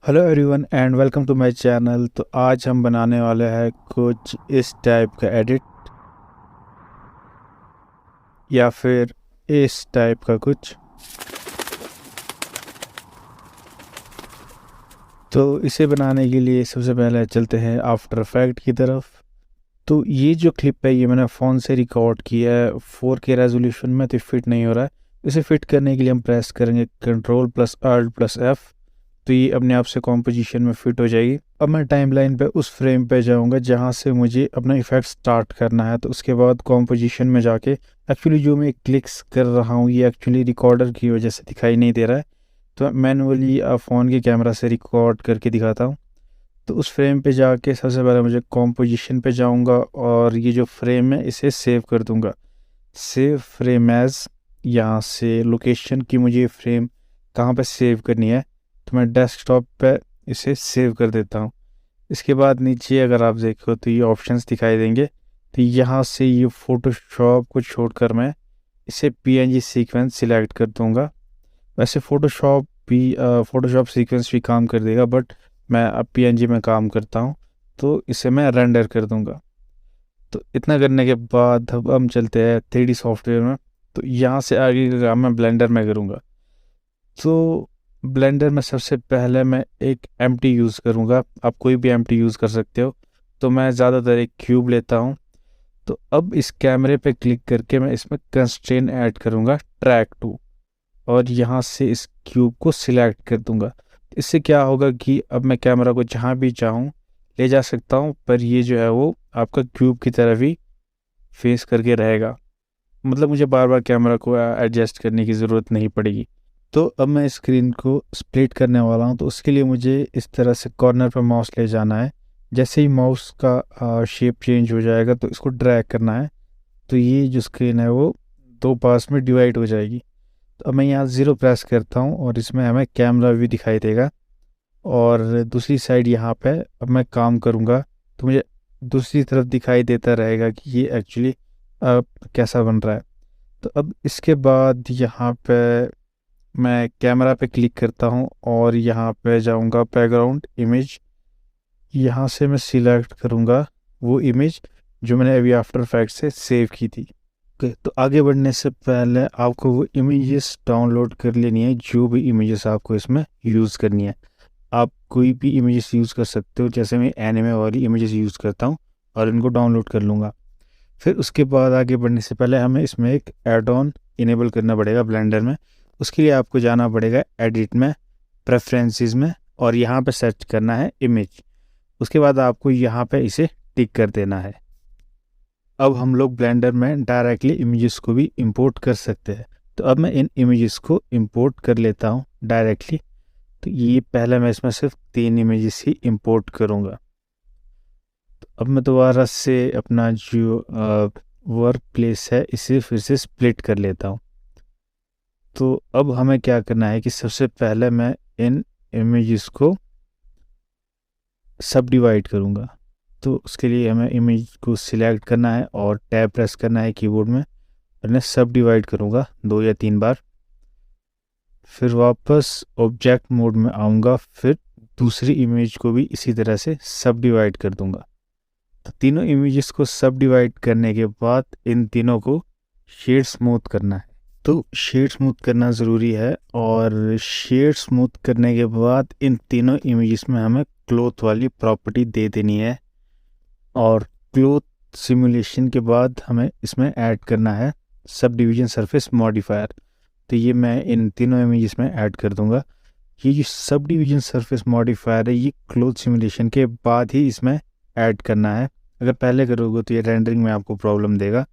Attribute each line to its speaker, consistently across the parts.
Speaker 1: Hello everyone and welcome to my channel. तो आज हम बनाने वाले हैं कुछ इस टाइप का एडिट या फिर इस टाइप का कुछ। तो इसे बनाने के लिए सबसे पहले चलते हैं आफ्टर इफेक्ट की तरफ। तो ये जो क्लिप है ये मैंने फ़ोन से रिकॉर्ड किया है 4K रेजोल्यूशन में, तो फिट नहीं हो रहा है। इसे फिट करने के लिए हम प्रेस करेंगे control plus alt plus F, तो ये अपने आप से कॉम्पोजिशन में फिट हो जाएगी। अब मैं टाइमलाइन पे उस फ्रेम पे जाऊंगा जहाँ से मुझे अपना इफेक्ट स्टार्ट करना है। तो उसके बाद कॉम्पोजिशन में जाके एक्चुअली जो मैं क्लिक्स कर रहा हूँ ये एक्चुअली रिकॉर्डर की वजह से दिखाई नहीं दे रहा है, तो मैनुअली फ़ोन के कैमरा से रिकॉर्ड करके दिखाता हूँ। तो उस फ्रेम पे जाके सबसे पहले मुझे कॉम्पोजिशन पे जाऊंगा और ये जो फ्रेम है इसे सेव कर दूंगा। सेव फ्रेम एज, यहाँ से लोकेशन की मुझे फ्रेम कहाँ पे सेव करनी है, तो मैं डेस्कटॉप पे इसे सेव कर देता हूँ। इसके बाद नीचे अगर आप देखो तो ये ऑप्शंस दिखाई देंगे। तो यहाँ से ये फ़ोटोशॉप को छोड़कर मैं इसे पीएनजी सीक्वेंस सिलेक्ट कर दूँगा। वैसे फ़ोटोशॉप सीक्वेंस भी काम कर देगा, बट मैं अब पीएनजी में काम करता हूँ, तो इसे मैं रेंडर कर दूँगा। तो इतना करने के बाद अब हम चलते हैं 3D सॉफ्टवेयर में। तो यहाँ से आगे का काम मैं ब्लेंडर में करूँगा। तो ब्लेंडर में सबसे पहले मैं एक एम्प्टी यूज़ करूँगा, आप कोई भी एम्प्टी यूज़ कर सकते हो। तो मैं ज़्यादातर एक क्यूब लेता हूँ। तो अब इस कैमरे पे क्लिक करके मैं इसमें कंस्ट्रेन ऐड करूँगा ट्रैक टू, और यहाँ से इस क्यूब को सिलेक्ट कर दूँगा। इससे क्या होगा कि अब मैं कैमरा को जहाँ भी चाहूँ ले जा सकता हूँ, पर ये जो है वो आपका क्यूब की तरफ ही फेस करके रहेगा। मतलब मुझे बार बार कैमरा को एडजस्ट करने की ज़रूरत नहीं पड़ेगी। तो अब मैं स्क्रीन को स्प्लिट करने वाला हूँ। तो उसके लिए मुझे इस तरह से कॉर्नर पर माउस ले जाना है। जैसे ही माउस का शेप चेंज हो जाएगा तो इसको ड्रैग करना है। तो ये जो स्क्रीन है वो दो पार्ट्स में डिवाइड हो जाएगी। तो अब मैं यहाँ ज़ीरो प्रेस करता हूँ और इसमें हमें कैमरा भी दिखाई देगा। और दूसरी साइड यहाँ पे अब मैं काम करूँगा तो मुझे दूसरी तरफ दिखाई देता रहेगा कि ये एक्चुअली कैसा बन रहा है। तो अब इसके बाद यहाँ पे मैं कैमरा पे क्लिक करता हूँ और यहाँ पे जाऊँगा बैकग्राउंड इमेज। यहाँ से मैं सिलेक्ट करूँगा वो इमेज जो मैंने अभी आफ्टर इफेक्ट से सेव की थी। ओके, तो आगे बढ़ने से पहले आपको वो इमेजेस डाउनलोड कर लेनी है, जो भी इमेजेस आपको इसमें यूज़ करनी है। आप कोई भी इमेजेस यूज़ कर सकते हो, जैसे मैं एनिमे वाली इमेजेस यूज़ करता हूँ और इनको डाउनलोड कर लूँगा। फिर उसके बाद आगे बढ़ने से पहले हमें इसमें एक ऐड ऑन इनेबल करना पड़ेगा ब्लेंडर में। उसके लिए आपको जाना पड़ेगा एडिट में, प्रेफरेंसेस में, और यहाँ पे सर्च करना है इमेज। उसके बाद आपको यहाँ पे इसे टिक कर देना है। अब हम लोग ब्लेंडर में डायरेक्टली इमेजेस को भी इंपोर्ट कर सकते हैं। तो अब मैं इन इमेजेस को इंपोर्ट कर लेता हूँ डायरेक्टली। तो ये पहले मैं इसमें सिर्फ 3 इमेजेस ही इंपोर्ट करूँगा। तो अब मैं दोबारा से अपना जो वर्क प्लेस है इसे फिर से स्प्लिट कर लेता हूँ। तो अब हमें क्या करना है कि सबसे पहले मैं इन इमेजेस को सब डिवाइड करूँगा। तो उसके लिए हमें इमेज को सिलेक्ट करना है और टैब प्रेस करना है कीबोर्ड में, और इन्हें सब डिवाइड करूँगा 2 या 3 बार। फिर वापस ऑब्जेक्ट मोड में आऊँगा, फिर दूसरी इमेज को भी इसी तरह से सब डिवाइड कर दूँगा। तो तीनों इमेजेस को सब डिवाइड करने के बाद इन तीनों को शेड स्मूथ करना है। तो शेड स्मूथ करना ज़रूरी है, और शेड स्मूथ करने के बाद इन तीनों इमेजेस में हमें क्लोथ वाली प्रॉपर्टी दे देनी है। और क्लोथ सिमुलेशन के बाद हमें इसमें ऐड करना है सब डिवीजन सरफेस मॉडिफायर। तो ये मैं इन तीनों इमेजेस में ऐड कर दूंगा। ये जो सब डिवीजन सरफेस मॉडिफायर है ये क्लोथ सिमुलेशन के बाद ही इसमें ऐड करना है। अगर पहले करोगे तो ये रेंडरिंग में आपको प्रॉब्लम देगा।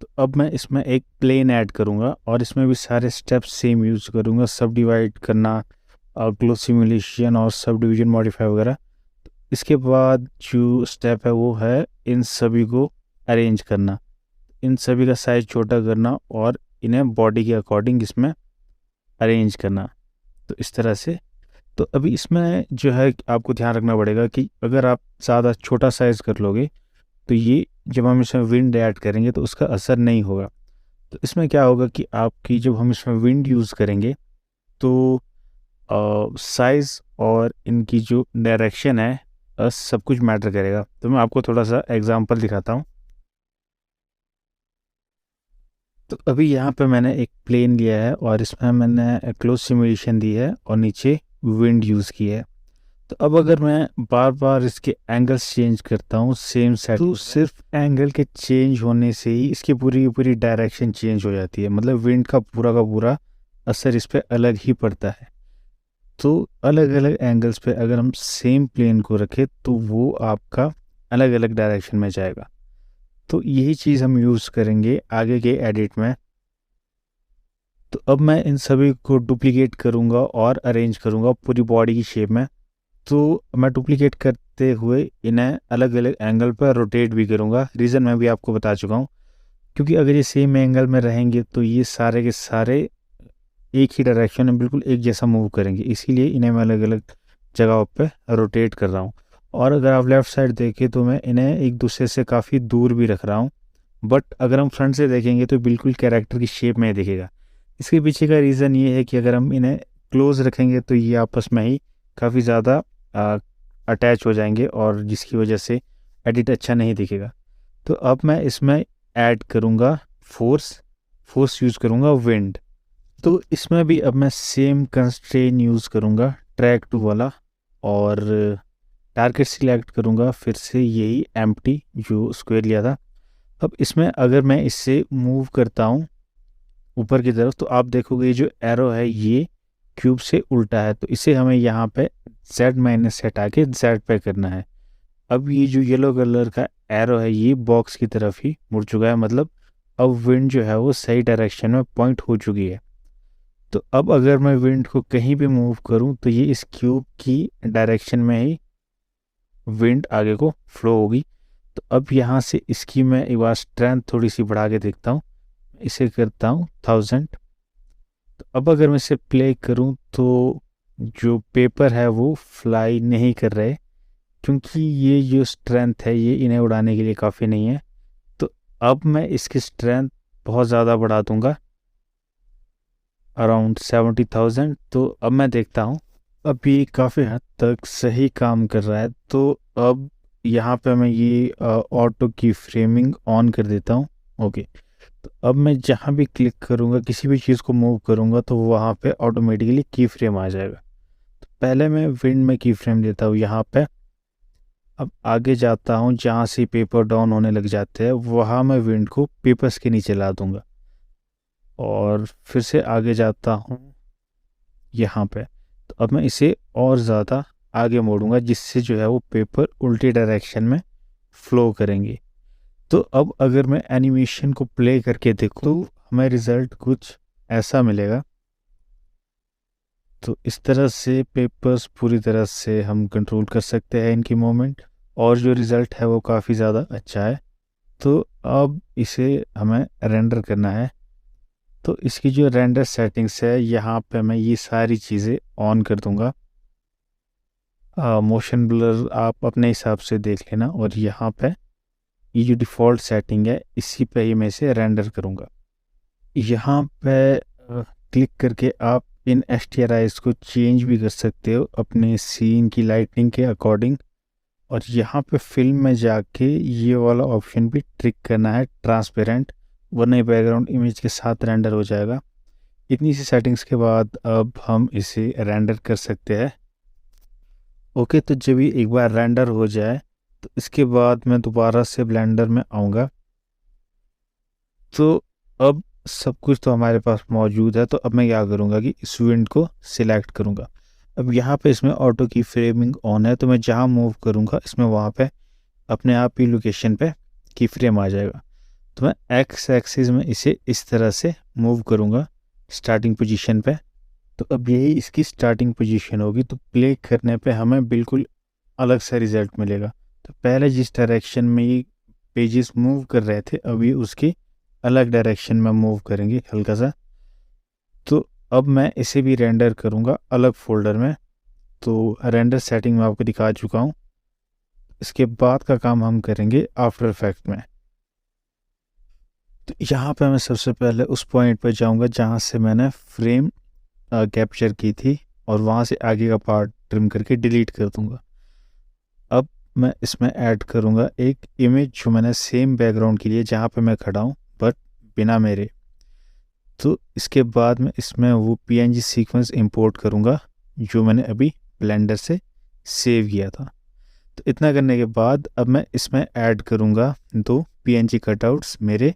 Speaker 1: तो अब मैं इसमें एक प्लेन ऐड करूँगा और इसमें भी सारे स्टेप्स सेम यूज करूँगा, सब डिवाइड करना और क्लोथ सिमुलेशन और सब डिवीजन मॉडिफाई वगैरह। इसके बाद जो स्टेप है वो है इन सभी को अरेंज करना, इन सभी का साइज छोटा करना और इन्हें बॉडी के अकॉर्डिंग इसमें अरेंज करना। तो इस तरह से। तो अभी इसमें जो है आपको ध्यान रखना पड़ेगा कि अगर आप ज़्यादा छोटा साइज़ कर लोगे तो ये जब हम इसमें विंड ऐड करेंगे तो उसका असर नहीं होगा। तो इसमें क्या होगा कि आपकी जब हम इसमें विंड यूज़ करेंगे तो साइज़ और इनकी जो डायरेक्शन है सब कुछ मैटर करेगा। तो मैं आपको थोड़ा सा एग्जांपल दिखाता हूँ। तो अभी यहाँ पे मैंने एक प्लेन लिया है और इसमें मैंने क्लोज सिमुलेशन दी है और नीचे विंड यूज़ की है। तो अब अगर मैं बार बार इसके एंगल्स चेंज करता हूँ सेम सेट, तो सिर्फ एंगल के चेंज होने से ही इसकी पूरी की पूरी डायरेक्शन चेंज हो जाती है। मतलब विंड का पूरा असर इस पर अलग ही पड़ता है। तो अलग अलग एंगल्स पे अगर हम सेम प्लेन को रखें तो वो आपका अलग अलग डायरेक्शन में जाएगा। तो यही चीज़ हम यूज़ करेंगे आगे के एडिट में। तो अब मैं इन सभी को डुप्लीकेट करूँगा और अरेंज करूँगा पूरी बॉडी की शेप में। तो मैं डुप्लीकेट करते हुए इन्हें अलग अलग एंगल पर रोटेट भी करूँगा। रीज़न मैं भी आपको बता चुका हूँ, क्योंकि अगर ये सेम एंगल में रहेंगे तो ये सारे के सारे एक ही डायरेक्शन में बिल्कुल एक जैसा मूव करेंगे, इसीलिए इन्हें मैं अलग अलग जगहों पे रोटेट कर रहा हूँ। और अगर आप लेफ़्ट साइड देखें तो मैं इन्हें एक दूसरे से काफ़ी दूर भी रख रहा हूँ, बट अगर हम फ्रंट से देखेंगे तो बिल्कुल कैरेक्टर की शेप में दिखेगा। इसके पीछे का रीज़न ये है कि अगर हम इन्हें क्लोज रखेंगे तो ये आपस में ही काफ़ी ज़्यादा अटैच हो जाएंगे और जिसकी वजह से एडिट अच्छा नहीं दिखेगा। तो अब मैं इसमें ऐड करूँगा फोर्स यूज़ करूँगा विंड। तो इसमें भी अब मैं सेम कंस्ट्रेन यूज़ करूँगा ट्रैक टू वाला और टारगेट सिलेक्ट करूँगा फिर से यही एम्प्टी जो स्क्वायर लिया था। अब इसमें अगर मैं इससे मूव करता हूँ ऊपर की तरफ तो आप देखोगे ये जो एरो है ये क्यूब से उल्टा है, तो इसे हमें यहाँ पे z माइनस से हटा के z पे करना है। अब ये जो येलो कलर का एरो है ये बॉक्स की तरफ ही मुड़ चुका है, मतलब अब विंड जो है वो सही डायरेक्शन में पॉइंट हो चुकी है। तो अब अगर मैं विंड को कहीं भी मूव करूं तो ये इस क्यूब की डायरेक्शन में ही विंड आगे को फ्लो होगी। तो अब यहाँ से इसकी मैं एक बार स्ट्रेंथ थोड़ी सी बढ़ा के देखता हूँ, इसे करता हूँ 1000। तो अब अगर मैं इसे प्ले करूँ तो जो पेपर है वो फ्लाई नहीं कर रहे, क्योंकि ये जो स्ट्रेंथ है ये इन्हें उड़ाने के लिए काफ़ी नहीं है। तो अब मैं इसकी स्ट्रेंथ बहुत ज़्यादा बढ़ा दूंगा, अराउंड 70,000। तो अब मैं देखता हूँ अब ये काफ़ी हद तक सही काम कर रहा है। तो अब यहाँ पे मैं ये ऑटो की फ्रेमिंग ऑन कर देता हूँ। ओके, तो अब मैं जहाँ भी क्लिक करूँगा किसी भी चीज़ को मूव करूँगा तो वहाँ पे ऑटोमेटिकली की फ्रेम आ जाएगा। तो पहले मैं विंड में की फ्रेम देता हूँ यहाँ पे। अब आगे जाता हूँ जहाँ से पेपर डाउन होने लग जाते हैं वहाँ मैं विंड को पेपर्स के नीचे ला दूँगा और फिर से आगे जाता हूँ यहाँ पे। तो अब मैं इसे और ज़्यादा आगे मोड़ूंगा जिससे जो है वो पेपर उल्टी डायरेक्शन में फ्लो करेंगे। तो अब अगर मैं एनिमेशन को प्ले करके देखूँ तो हमें रिज़ल्ट कुछ ऐसा मिलेगा। तो इस तरह से पेपर्स पूरी तरह से हम कंट्रोल कर सकते हैं इनकी मूवमेंट, और जो रिज़ल्ट है वो काफ़ी ज़्यादा अच्छा है। तो अब इसे हमें रेंडर करना है। तो इसकी जो रेंडर सेटिंग्स है यहाँ पे मैं ये सारी चीज़ें ऑन कर दूंगा। मोशन ब्लर आप अपने हिसाब से देख लेना, और यहाँ पे ये जो डिफ़ॉल्ट सेटिंग है इसी पे ही मैं इसे रेंडर करूँगा। यहाँ पे क्लिक करके आप इन STRIs को चेंज भी कर सकते हो अपने सीन की लाइटिंग के अकॉर्डिंग। और यहाँ पे फिल्म में जाके ये वाला ऑप्शन भी ट्रिक करना है ट्रांसपेरेंट, वरना बैकग्राउंड इमेज के साथ रेंडर हो जाएगा। इतनी सी सेटिंग्स के बाद अब हम इसे रेंडर कर सकते हैं। ओके, तो जब ये एक बार रेंडर हो जाए तो इसके बाद मैं दोबारा से ब्लेंडर में आऊँगा। तो अब सब कुछ तो हमारे पास मौजूद है। तो अब मैं क्या करूँगा कि इस विंड को सिलेक्ट करूँगा। अब यहाँ पे इसमें ऑटो की फ्रेमिंग ऑन है, तो मैं जहाँ मूव करूँगा इसमें वहाँ पे अपने आप ही लोकेशन पे की फ्रेम आ जाएगा। तो मैं एक्स एक्सिस में इसे इस तरह से मूव करूँगा स्टार्टिंग पोजीशन पे। तो अब यही इसकी स्टार्टिंग पोजीशन होगी। तो प्ले करने पे हमें बिल्कुल अलग सा रिजल्ट मिलेगा। तो पहले जिस डायरेक्शन में ये पेजेस मूव कर रहे थे अभी उसकी अलग डायरेक्शन में मूव करेंगे हल्का सा। तो अब मैं इसे भी रेंडर करूँगा अलग फोल्डर में। तो रेंडर सेटिंग में आपको दिखा चुका हूँ। इसके बाद का काम हम करेंगे आफ्टर इफेक्ट में। तो यहाँ पे मैं सबसे पहले उस पॉइंट पर जाऊँगा जहाँ से मैंने फ्रेम कैप्चर की थी और वहाँ से आगे का पार्ट ट्रिम करके डिलीट कर दूंगा। अब मैं इसमें ऐड करूंगा एक इमेज जो मैंने सेम बैकग्राउंड के लिए जहाँ पे मैं खड़ा हूँ बट बिना मेरे। तो इसके बाद मैं इसमें वो पीएनजी सीक्वेंस इंपोर्ट करूंगा जो मैंने अभी ब्लेंडर से सेव किया था। तो इतना करने के बाद अब मैं इसमें ऐड करूंगा 2 पीएनजी कटआउट्स मेरे।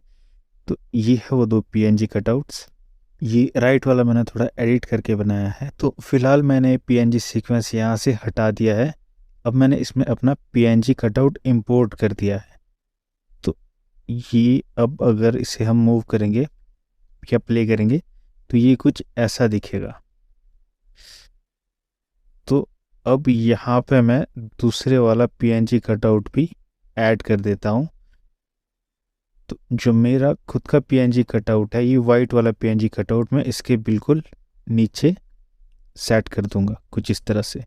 Speaker 1: तो ये है वो 2 पीएनजी कटआउट्स। ये राइट वाला मैंने थोड़ा एडिट करके बनाया है। तो फिलहाल मैंने पीएनजी सीक्वेंस यहाँ से हटा दिया है। अब मैंने इसमें अपना पीएनजी कटआउट इंपोर्ट कर दिया है। तो ये अब अगर इसे हम मूव करेंगे या प्ले करेंगे तो ये कुछ ऐसा दिखेगा। तो अब यहाँ पे मैं दूसरे वाला पीएनजी कटआउट भी ऐड कर देता हूँ। तो जो मेरा खुद का पीएनजी कटआउट है, ये वाइट वाला पीएनजी कटआउट मैं इसके बिल्कुल नीचे सेट कर दूंगा कुछ इस तरह से।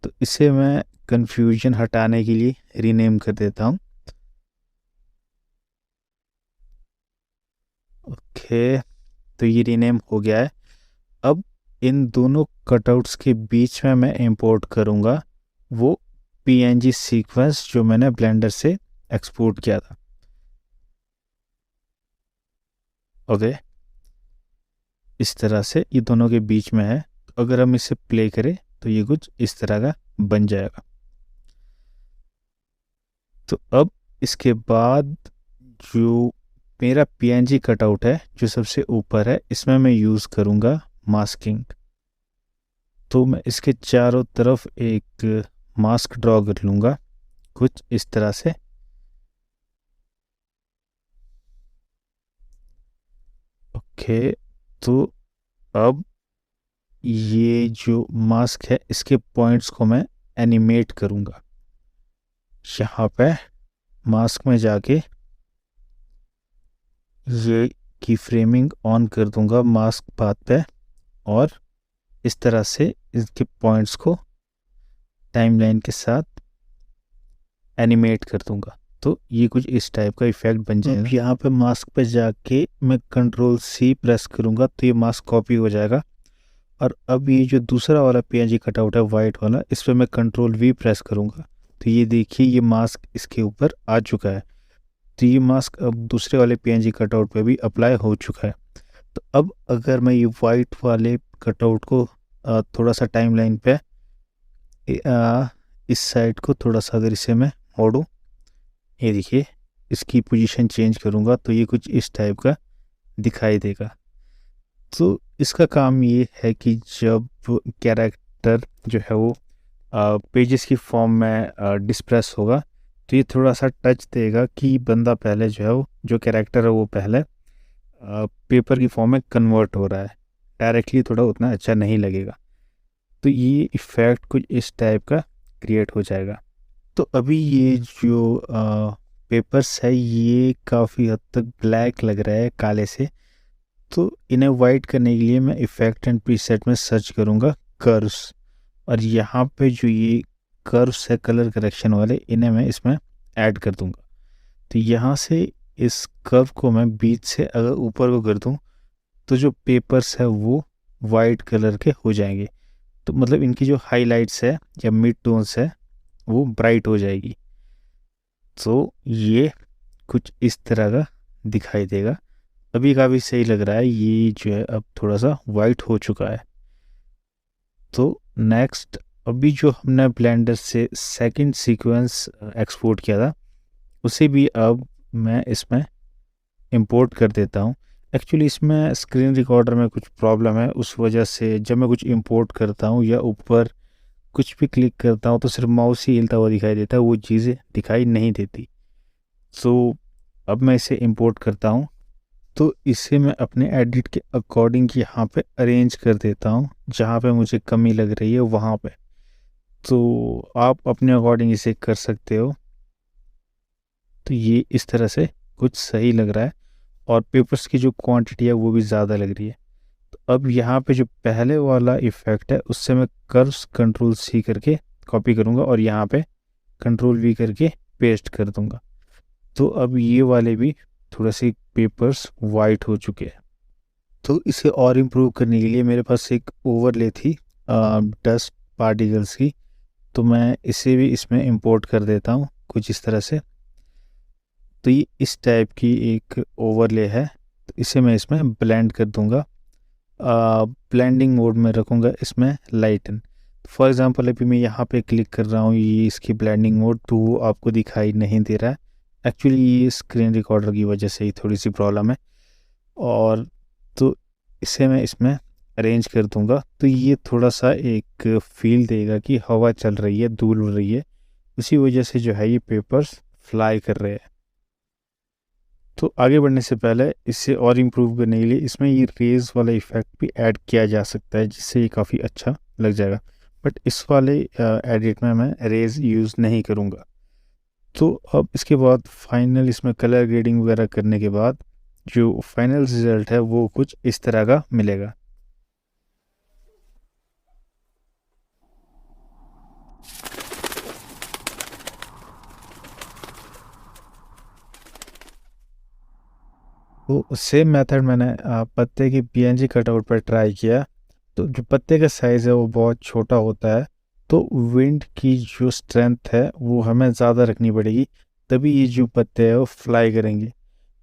Speaker 1: तो इसे मैं कंफ्यूजन हटाने के लिए रीनेम कर देता हूँ। ओके, तो ये रीनेम हो गया है। अब इन दोनों कटआउट्स के बीच में मैं इंपोर्ट करूँगा वो पीएनजी सीक्वेंस जो मैंने ब्लेंडर से एक्सपोर्ट किया था। ओके, इस तरह से ये दोनों के बीच में है। तो अगर हम इसे प्ले करें तो ये कुछ इस तरह का बन जाएगा। तो अब इसके बाद जो मेरा पीएनजी कटआउट है जो सबसे ऊपर है, इसमें मैं यूज़ करूँगा मास्किंग। तो मैं इसके चारों तरफ एक मास्क ड्रॉ कर लूँगा कुछ इस तरह से। ओके, तो अब ये जो मास्क है इसके पॉइंट्स को मैं एनिमेट करूँगा। यहाँ पे मास्क में जाके ये की फ्रेमिंग ऑन कर दूंगा मास्क पाथ पे, और इस तरह से इसके पॉइंट्स को टाइमलाइन के साथ एनिमेट कर दूंगा। तो ये कुछ इस टाइप का इफेक्ट बन जाएगा। यहाँ पे मास्क पे जाके मैं कंट्रोल सी प्रेस करूँगा तो ये मास्क कॉपी हो जाएगा। और अब ये जो दूसरा वाला पीएनजी कटआउट है वाइट वाला, इस पर मैं कंट्रोल वी प्रेस करूँगा तो ये देखिए ये मास्क इसके ऊपर आ चुका है। तो ये मास्क अब दूसरे वाले पीएनजी कटआउट पे भी अप्लाई हो चुका है। तो अब अगर मैं ये वाइट वाले कटआउट को थोड़ा सा टाइमलाइन पे इस साइड को थोड़ा सा अगर इसे मैं मोड़ूँ, ये देखिए इसकी पोजीशन चेंज करूँगा तो ये कुछ इस टाइप का दिखाई देगा। तो इसका काम ये है कि जब कैरेक्टर जो है वो पेजेस की फॉर्म में डिस्प्रेस होगा तो ये थोड़ा सा टच देगा कि बंदा पहले जो है वो जो कैरेक्टर है वो पहले पेपर की फॉर्म में कन्वर्ट हो रहा है। डायरेक्टली थोड़ा उतना अच्छा नहीं लगेगा। तो ये इफ़ेक्ट कुछ इस टाइप का क्रिएट हो जाएगा। तो अभी ये जो पेपर्स है ये काफ़ी हद तक ब्लैक लग रहा है काले से। तो इन्हें वाइट करने के लिए मैं इफ़ेक्ट एंड प्रीसेट में सर्च करूँगा कर्व्स, और यहाँ पे जो ये कर्व्स है कलर करेक्शन वाले, इन्हें मैं इसमें ऐड कर दूँगा। तो यहाँ से इस कर्व को मैं बीच से अगर ऊपर को कर दूँ तो जो पेपर्स है वो वाइट कलर के हो जाएंगे। तो मतलब इनकी जो हाइलाइट्स है या मिड टोन्स है वो ब्राइट हो जाएगी। तो ये कुछ इस तरह का दिखाई देगा। अभी काफ़ी सही लग रहा है। ये जो है अब थोड़ा सा वाइट हो चुका है। तो नेक्स्ट अभी जो हमने ब्लेंडर से सेकंड सीक्वेंस एक्सपोर्ट किया था उसे भी अब मैं इसमें इंपोर्ट कर देता हूँ। एक्चुअली इसमें स्क्रीन रिकॉर्डर में कुछ प्रॉब्लम है, उस वजह से जब मैं कुछ इंपोर्ट करता हूँ या ऊपर कुछ भी क्लिक करता हूँ तो सिर्फ माउस ही हिलता हुआ दिखाई देता है, वो चीज़ें दिखाई नहीं देती। तो अब मैं इसे इंपोर्ट करता हूँ तो इसे मैं अपने एडिट के अकॉर्डिंग यहाँ पे अरेंज कर देता हूँ। जहाँ पे मुझे कमी लग रही है वहाँ पे, तो आप अपने अकॉर्डिंग इसे कर सकते हो। तो ये इस तरह से कुछ सही लग रहा है और पेपर्स की जो क्वांटिटी है वो भी ज़्यादा लग रही है। तो अब यहाँ पे जो पहले वाला इफ़ेक्ट है उससे मैं कर्व्स कंट्रोल सी करके कॉपी करूँगा और यहाँ पे कंट्रोल वी करके पेस्ट कर दूँगा। तो अब ये वाले भी थोड़े से पेपर्स वाइट हो चुके हैं। तो इसे और इम्प्रूव करने के लिए मेरे पास एक ओवरले थी, डस्ट पार्टिकल्स की। तो मैं इसे भी इसमें इंपोर्ट कर देता हूँ कुछ इस तरह से। तो ये इस टाइप की एक ओवरले है, तो इसे मैं इसमें ब्लेंड कर दूंगा। ब्लेंडिंग मोड में रखूँगा इसमें लाइटन। फॉर एग्ज़ाम्पल अभी मैं यहाँ पे क्लिक कर रहा हूँ, ये इसकी ब्लेंडिंग मोड तो वो आपको दिखाई नहीं दे रहा है। एक्चुअली ये स्क्रीन रिकॉर्डर की वजह से ही थोड़ी सी प्रॉब्लम है। और तो इसे मैं इसमें अरेंज कर दूंगा, तो ये थोड़ा सा एक फील देगा कि हवा चल रही है, धूल उड़ रही है, उसी वजह से जो है ये पेपर्स फ्लाई कर रहे हैं। तो आगे बढ़ने से पहले इसे और इम्प्रूव करने के लिए इसमें ये रेज वाला इफ़ेक्ट भी ऐड किया जा सकता है, जिससे ये काफ़ी अच्छा लग जाएगा। बट इस वाले एडिट में मैं रेज यूज़ नहीं करूँगा। तो अब इसके बाद फाइनल इसमें कलर ग्रेडिंग वगैरह करने के बाद जो फाइनल रिज़ल्ट है वो कुछ इस तरह का मिलेगा। तो सेम मेथड मैंने पत्ते की पीएनजी कटआउट पर ट्राई किया। तो जो पत्ते का साइज़ है वो बहुत छोटा होता है, तो विंड की जो स्ट्रेंथ है वो हमें ज़्यादा रखनी पड़ेगी, तभी ये जो पत्ते हैं वो फ्लाई करेंगे।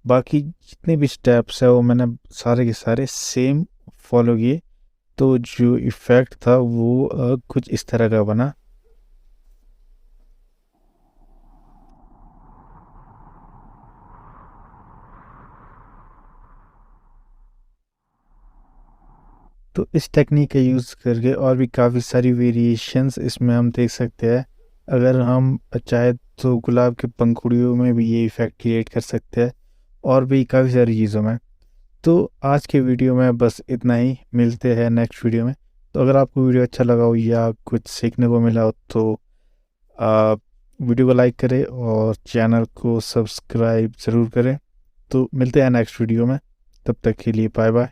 Speaker 1: बाकी जितने भी स्टेप्स है वो मैंने सारे के सारे सेम फॉलो किए। तो जो इफ़ेक्ट था वो कुछ इस तरह का बना। तो इस टेक्निक का यूज़ करके और भी काफ़ी सारी वेरिएशंस इसमें हम देख सकते हैं। अगर हम चाहे तो गुलाब के पंखुड़ियों में भी ये इफ़ेक्ट क्रिएट कर सकते हैं, और भी काफ़ी सारी चीज़ों में। तो आज के वीडियो में बस इतना ही, मिलते हैं नेक्स्ट वीडियो में। तो अगर आपको वीडियो अच्छा लगा हो या कुछ सीखने को मिला हो तो आप वीडियो को लाइक करें और चैनल को सब्सक्राइब ज़रूर करें। तो मिलते हैं नेक्स्ट वीडियो में, तब तक के लिए बाय बाय।